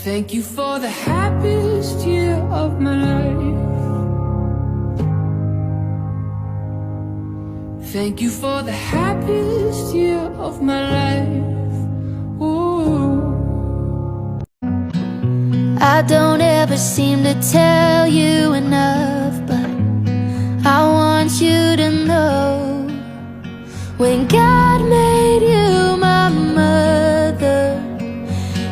Thank you for the happiest year of my life. Thank you for the happiest year of my life. Ooh. I don't ever seem to tell you enough, but I want you to know, when God made you my mother,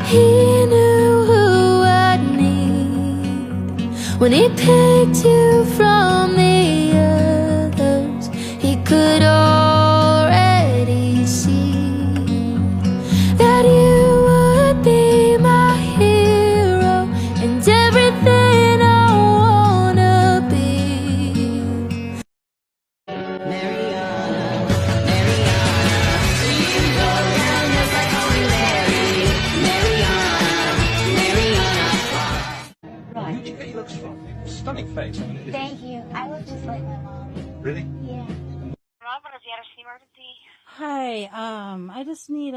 He knew who I'd need. When He picked you from the others, He could already see that you would be my hero and everything I wanna be. Right. Where'd you get your looks from? Stunning face. I mean, Thank you. I look just like my mom. really? Yeah. Hi, I just need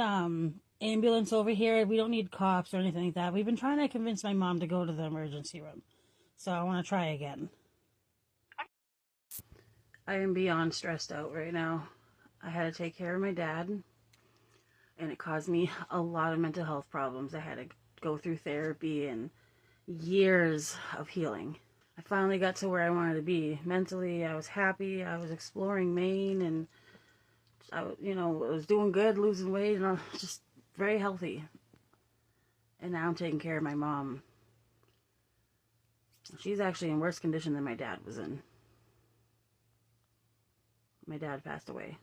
ambulance over here. We don't need cops or anything like that. We've been trying to convince my mom to go to the emergency room. So I want to try again. I am beyond stressed out right now. I had to take care of my dad, and it caused me a lot of mental health problems. I had to go through therapy and years of healing. I finally got to where I wanted to be. Mentally, I was happy. I was exploring Maine, and I was doing good, losing weight, and I was just very healthy. And now I'm taking care of my mom. She's actually in worse condition than my dad was in. My dad passed away.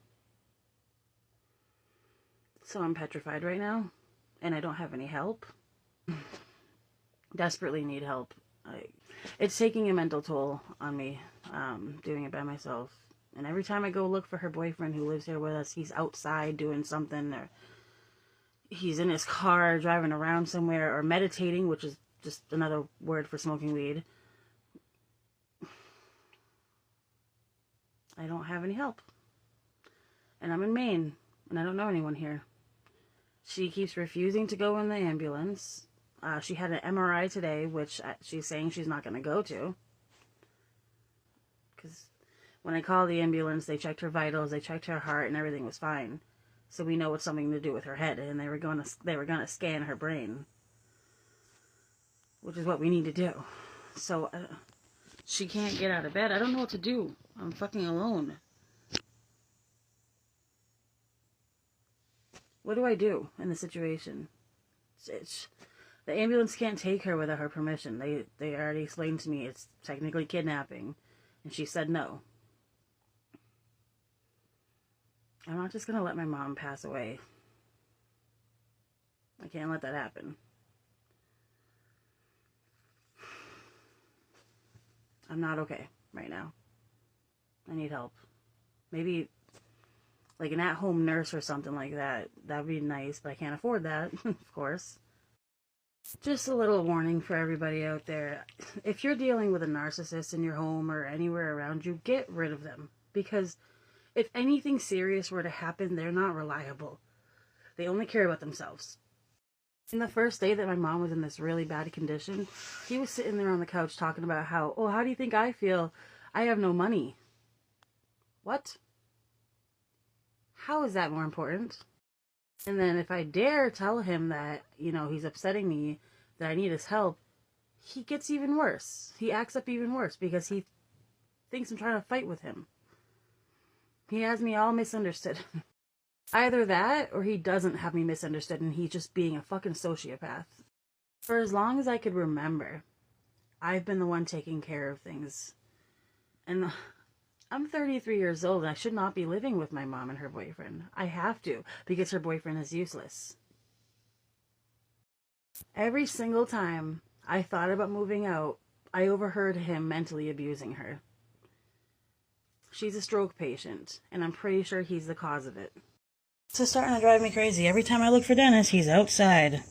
So I'm petrified right now, and I don't have any help. Desperately need help. It's taking a mental toll on me, doing it by myself. And every time I go look for her boyfriend who lives here with us, he's outside doing something, or he's in his car driving around somewhere, or meditating, which is just another word for smoking weed. I don't have any help. And I'm in Maine, and I don't know anyone here. She keeps refusing to go in the ambulance. She had an MRI today, which she's saying she's not going to go to. Because when I called the ambulance, they checked her vitals, they checked her heart, and everything was fine. So we know it's something to do with her head, and they were going to scan her brain, which is what we need to do. So she can't get out of bed. I don't know what to do. I'm fucking alone. What do I do in this situation? The ambulance can't take her without her permission. They already explained to me it's technically kidnapping, and she said no. I'm not just going to let my mom pass away. I can't let that happen. I'm not okay right now. I need help. Maybe like an at-home nurse or something like that. That would be nice, but I can't afford that, of course. Just a little warning for everybody out there. If you're dealing with a narcissist in your home or anywhere around you, get rid of them. Because if anything serious were to happen, they're not reliable. They only care about themselves. In the first day that my mom was in this really bad condition, he was sitting there on the couch talking about how do you think I feel? I have no money. What? How is that more important? And then if I dare tell him that, he's upsetting me, that I need his help, he gets even worse. He acts up even worse because he thinks I'm trying to fight with him. He has me all misunderstood. Either that, or he doesn't have me misunderstood and he's just being a fucking sociopath. For as long as I could remember, I've been the one taking care of things. And I'm 33 years old and I should not be living with my mom and her boyfriend. I have to, because her boyfriend is useless. Every single time I thought about moving out, I overheard him mentally abusing her. She's a stroke patient, and I'm pretty sure he's the cause of it. This is starting to drive me crazy. Every time I look for Dennis, he's outside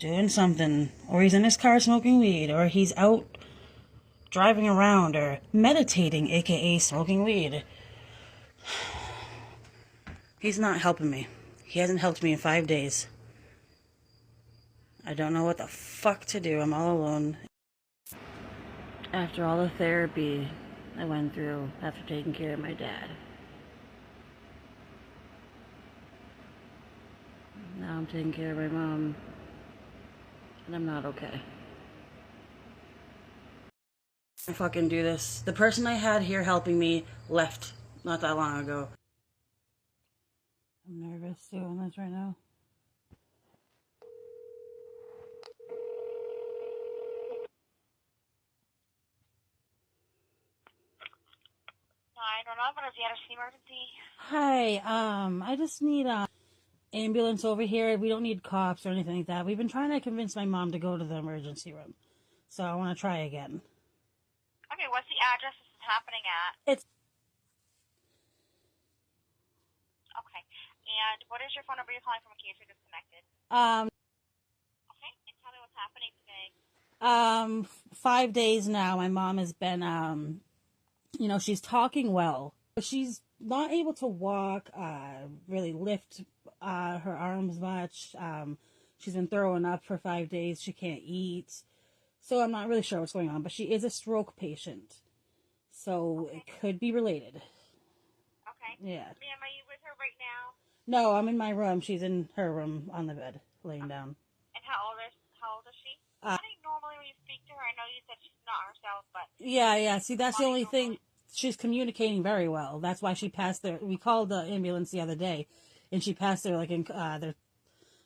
doing something, or he's in his car smoking weed, or he's out driving around, or meditating, aka smoking weed. He's not helping me. He hasn't helped me in 5 days. I don't know what the fuck to do. I'm all alone. After all the therapy I went through after taking care of my dad. Now I'm taking care of my mom. And I'm not okay. I fucking do this. The person I had here helping me left not that long ago. I'm nervous doing this right now. Hi, I just need a ambulance over here. We don't need cops or anything like that. We've been trying to convince my mom to go to the emergency room. So I want to try again. Okay, what's the address this is happening at? It's... Okay, and what is your phone number you're calling from in case you're disconnected? Okay, and tell me what's happening today. 5 days now, my mom has been, you know, she's talking well. She's not able to walk, really lift her arms much. She's been throwing up for 5 days. She can't eat. So I'm not really sure what's going on, but she is a stroke patient. So it could be related. Okay. Yeah. Ma'am, are you with her right now? No, I'm in my room. She's in her room on the bed, laying down. And how old is she? I think normally when you speak to her, I know you said she's not herself, but... Yeah. See, that's the only thing. She's communicating very well. That's why she passed there. We called the ambulance the other day, and she passed there like in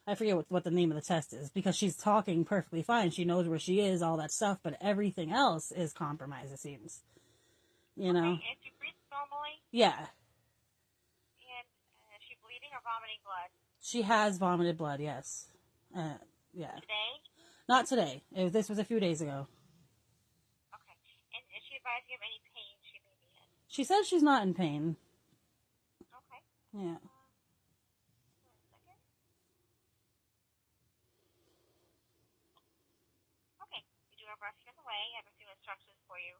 I forget what the name of the test is, because she's talking perfectly fine. She knows where she is, all that stuff, but everything else is compromised, it seems. You know? Okay, and she breathes normally? Yeah. And is she bleeding or vomiting blood? She has vomited blood, yes. Yeah. Today? Not today. This was a few days ago. Okay. And is she advising of any pain she may be in? She says she's not in pain. Okay. Yeah. Breastfeed in the way. I have a few instructions for you.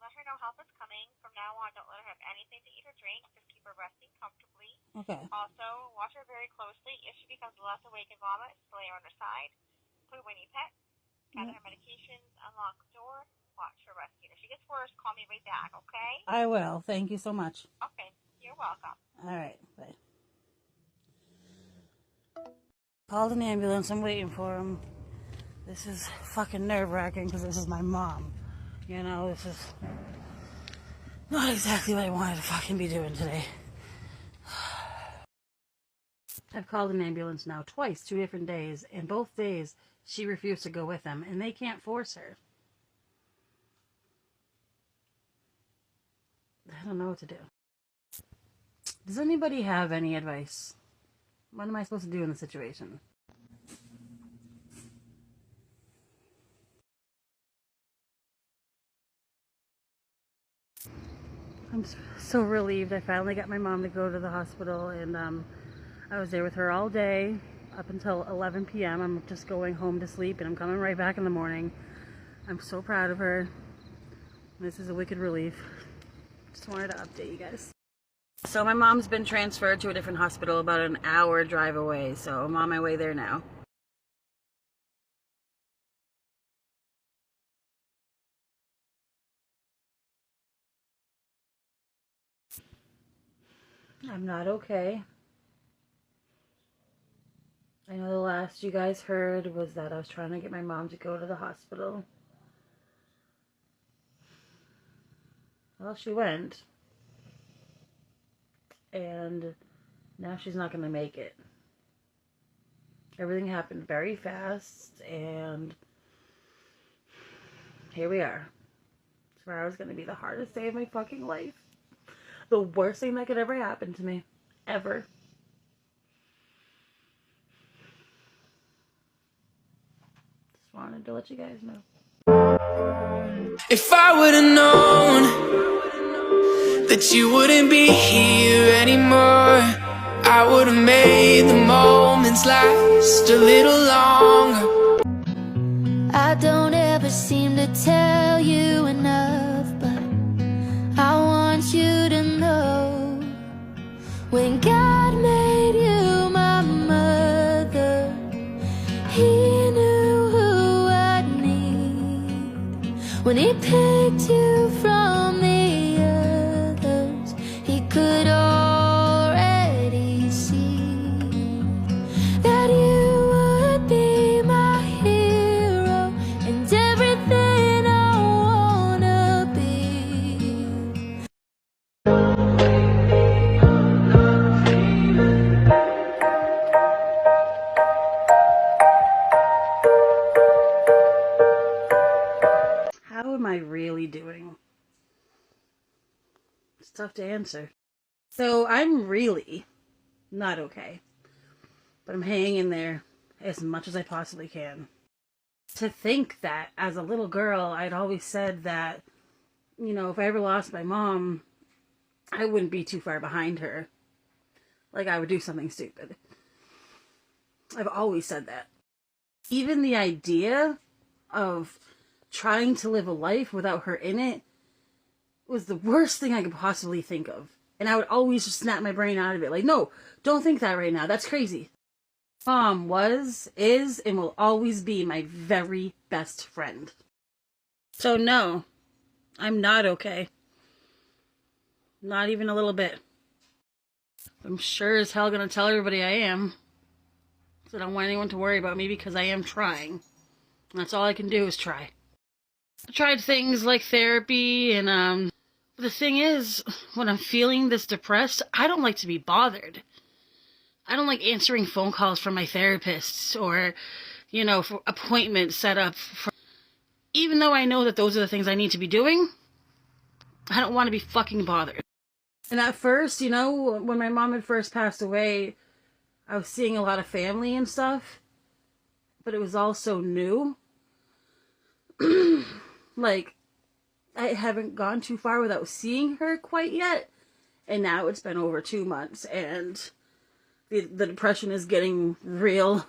Let her know help is coming. From now on, don't let her have anything to eat or drink. Just keep her resting comfortably. Okay. Also, watch her very closely. If she becomes less awake and vomit, lay her on her side. Put away any pets. Gather her medications. Unlock the door. Watch her rescue. If she gets worse, call me right back, okay? I will. Thank you so much. Okay. You're welcome. All right. Bye. Called an ambulance. I'm waiting for him. This is fucking nerve-wracking because this is my mom. You know, this is not exactly what I wanted to fucking be doing today. I've called an ambulance now twice, 2 different days, and both days she refused to go with them, and they can't force her. I don't know what to do. Does anybody have any advice? What am I supposed to do in the situation? I'm so relieved I finally got my mom to go to the hospital, and I was there with her all day up until 11 p.m. I'm just going home to sleep, and I'm coming right back in the morning. I'm so proud of her. This is a wicked relief. Just wanted to update you guys. So my mom's been transferred to a different hospital about an hour drive away, so I'm on my way there now. I'm not okay. I know the last you guys heard was that I was trying to get my mom to go to the hospital. Well, she went. And now she's not going to make it. Everything happened very fast, and here we are. Tomorrow's going to be the hardest day of my fucking life. The worst thing that could ever happen to me. Ever. Just wanted to let you guys know. If I would've known that you wouldn't be here anymore, I would've made the moments last a little longer. I don't ever seem to tell you enough, but I want you to know, when God made you my mother, he knew who I'd need. When he picked you from the others, he could already see that you would be my hero and everything I wanna be. How am I really doing? It's tough to answer. So I'm really not okay. But I'm hanging in there as much as I possibly can. To think that as a little girl, I'd always said that, you know, if I ever lost my mom, I wouldn't be too far behind her. Like, I would do something stupid. I've always said that. Even the idea of trying to live a life without her in it was the worst thing I could possibly think of. And I would always just snap my brain out of it. Like, no, don't think that right now. That's crazy. Mom was, is, and will always be my very best friend. So no, I'm not okay. Not even a little bit. I'm sure as hell gonna tell everybody I am. So I don't want anyone to worry about me because I am trying. That's all I can do is try. I tried things like therapy and the thing is, when I'm feeling this depressed, I don't like to be bothered. I don't like answering phone calls from my therapists or, you know, for appointments set up. Even though I know that those are the things I need to be doing, I don't want to be fucking bothered. And at first, you know, when my mom had first passed away, I was seeing a lot of family and stuff, but it was all so new. Like, I haven't gone too far without seeing her quite yet, and now it's been over 2 months, and the depression is getting real,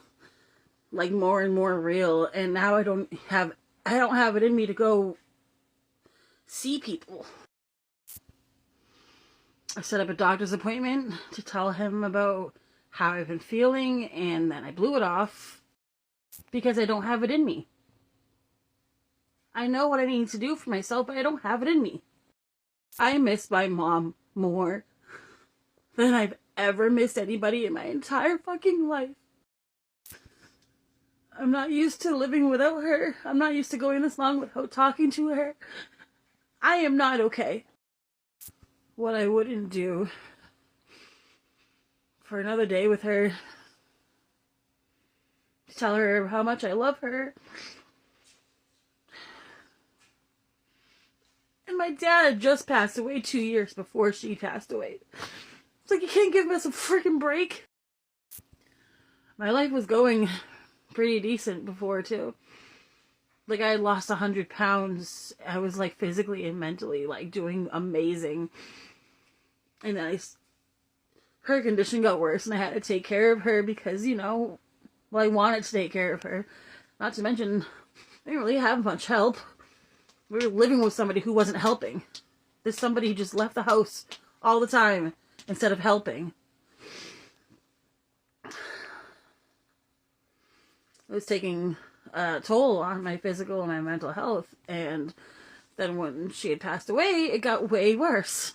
like more and more real, and now I don't have it in me to go see people. I set up a doctor's appointment to tell him about how I've been feeling, and then I blew it off because I don't have it in me. I know what I need to do for myself, but I don't have it in me. I miss my mom more than I've ever missed anybody in my entire fucking life. I'm not used to living without her. I'm not used to going this long without talking to her. I am not okay. What I wouldn't do for another day with her, to tell her how much I love her. And my dad just passed away 2 years before she passed away. It's like, you can't give us a freaking break. My life was going pretty decent before, too. Like, I had lost 100 pounds. I was, like, physically and mentally, like, doing amazing. And then her condition got worse, and I had to take care of her because, you know, well, I wanted to take care of her. Not to mention, I didn't really have much help. We were living with somebody who wasn't helping. This somebody who just left the house all the time instead of helping. It was taking a toll on my physical and my mental health. And then when she had passed away, it got way worse.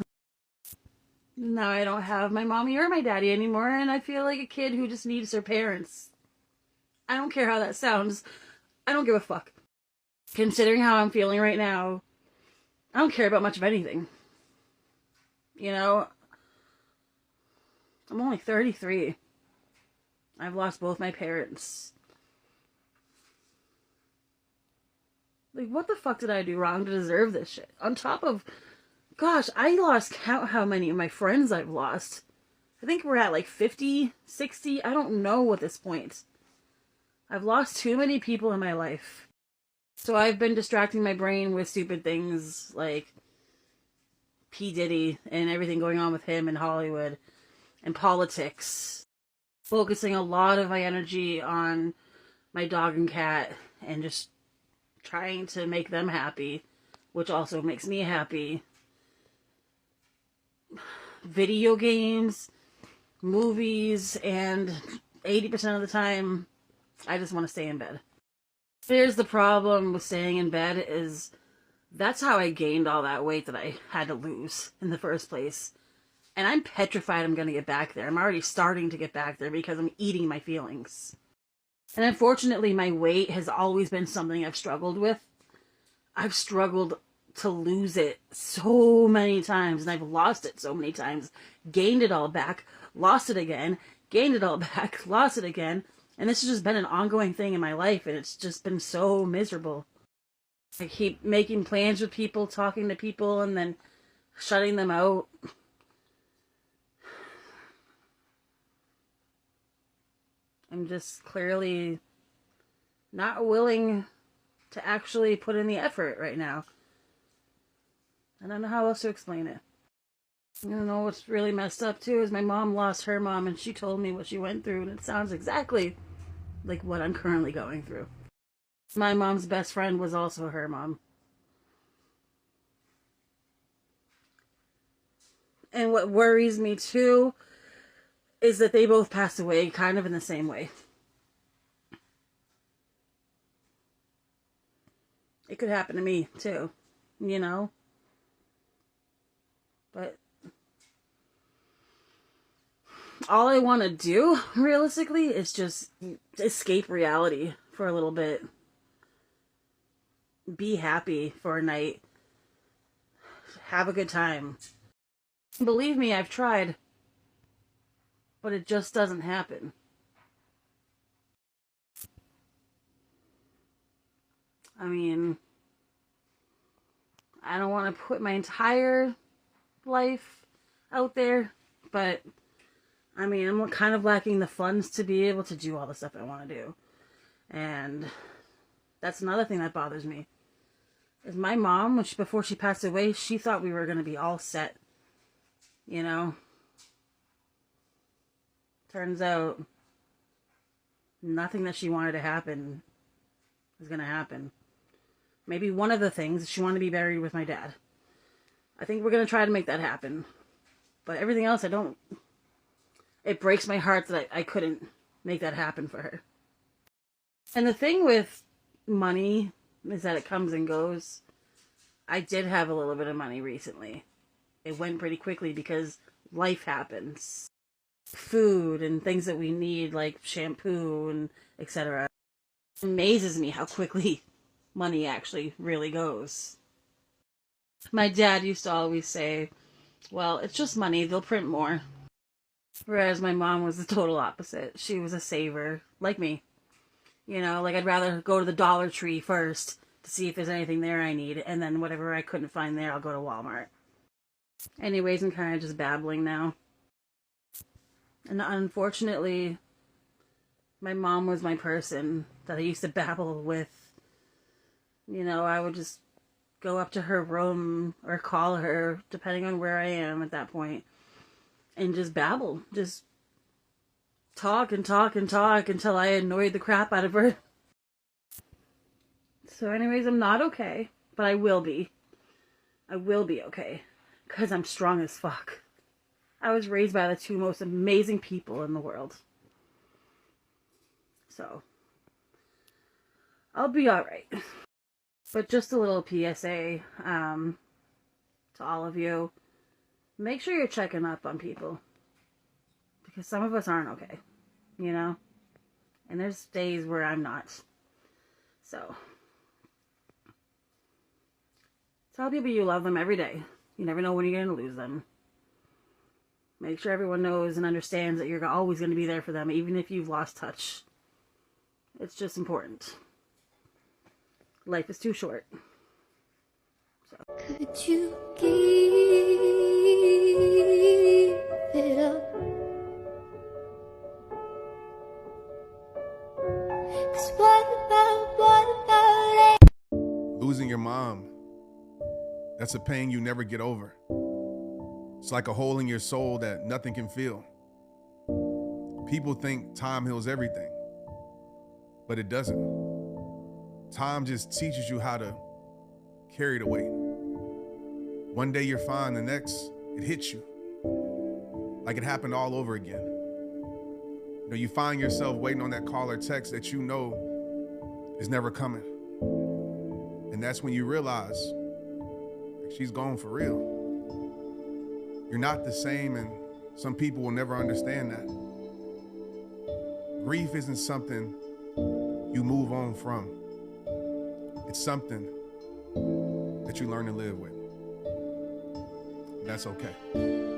Now I don't have my mommy or my daddy anymore, and I feel like a kid who just needs their parents. I don't care how that sounds. I don't give a fuck. Considering how I'm feeling right now, I don't care about much of anything. You know, I'm only 33. I've lost both my parents. Like, what the fuck did I do wrong to deserve this shit? On top of, gosh, I lost count how many of my friends I've lost. I think we're at like 50, 60. I don't know at this point. I've lost too many people in my life. So I've been distracting my brain with stupid things like P. Diddy and everything going on with him in Hollywood and politics. Focusing a lot of my energy on my dog and cat and just trying to make them happy, which also makes me happy. Video games, movies, and 80% of the time, I just want to stay in bed. Here's the problem with staying in bed is that's how I gained all that weight that I had to lose in the first place. And I'm petrified I'm going to get back there. I'm already starting to get back there because I'm eating my feelings. And unfortunately, my weight has always been something I've struggled with. I've struggled to lose it so many times, and I've lost it so many times. Gained it all back, lost it again, gained it all back, lost it again. And this has just been an ongoing thing in my life, and it's just been so miserable. I keep making plans with people, talking to people, and then shutting them out. I'm just clearly not willing to actually put in the effort right now. I don't know how else to explain it. I don't know what's really messed up too is my mom lost her mom, and she told me what she went through, and it sounds exactly like what I'm currently going through. My mom's best friend was also her mom. And what worries me too is that they both passed away kind of in the same way. It could happen to me too, you know? But all I want to do, realistically, is just escape reality for a little bit. Be happy for a night. Have a good time. Believe me, I've tried. But it just doesn't happen. I mean, I don't want to put my entire life out there, but I mean, I'm kind of lacking the funds to be able to do all the stuff I want to do. And that's another thing that bothers me. Is my mom, before she passed away, she thought we were going to be all set. You know? Turns out, nothing that she wanted to happen is going to happen. Maybe one of the things, she wanted to be buried with my dad. I think we're going to try to make that happen. But everything else, it breaks my heart that I couldn't make that happen for her. And the thing with money is that it comes and goes. I did have a little bit of money recently. It went pretty quickly because life happens. Food and things that we need, like shampoo and etc. It amazes me how quickly money actually really goes. My dad used to always say, well, it's just money, they'll print more. Whereas my mom was the total opposite. She was a saver, like me. You know, like I'd rather go to the Dollar Tree first to see if there's anything there I need, and then whatever I couldn't find there, I'll go to Walmart. Anyways, I'm kind of just babbling now. And unfortunately, my mom was my person that I used to babble with. You know, I would just go up to her room or call her, depending on where I am at that point, and just babble. Just talk and talk and talk until I annoyed the crap out of her. So anyways, I'm not okay, but I will be. I will be okay, because I'm strong as fuck. I was raised by the two most amazing people in the world. So, I'll be alright. But just a little PSA to all of you. Make sure you're checking up on people. Because some of us aren't okay. You know? And there's days where I'm not. So, tell people you love them every day. You never know when you're going to lose them. Make sure everyone knows and understands that you're always going to be there for them, even if you've lost touch. It's just important. Life is too short. So. Could you give it up? 'Cause what about it? Losing your mom, that's a pain you never get over. It's like a hole in your soul that nothing can fill. People think time heals everything, but it doesn't. Time just teaches you how to carry the weight. One day you're fine, the next, it hits you. Like it happened all over again. You know, you find yourself waiting on that call or text that you know is never coming. And that's when you realize she's gone for real. You're not the same, and some people will never understand that. Grief isn't something you move on from. It's something that you learn to live with. And that's okay.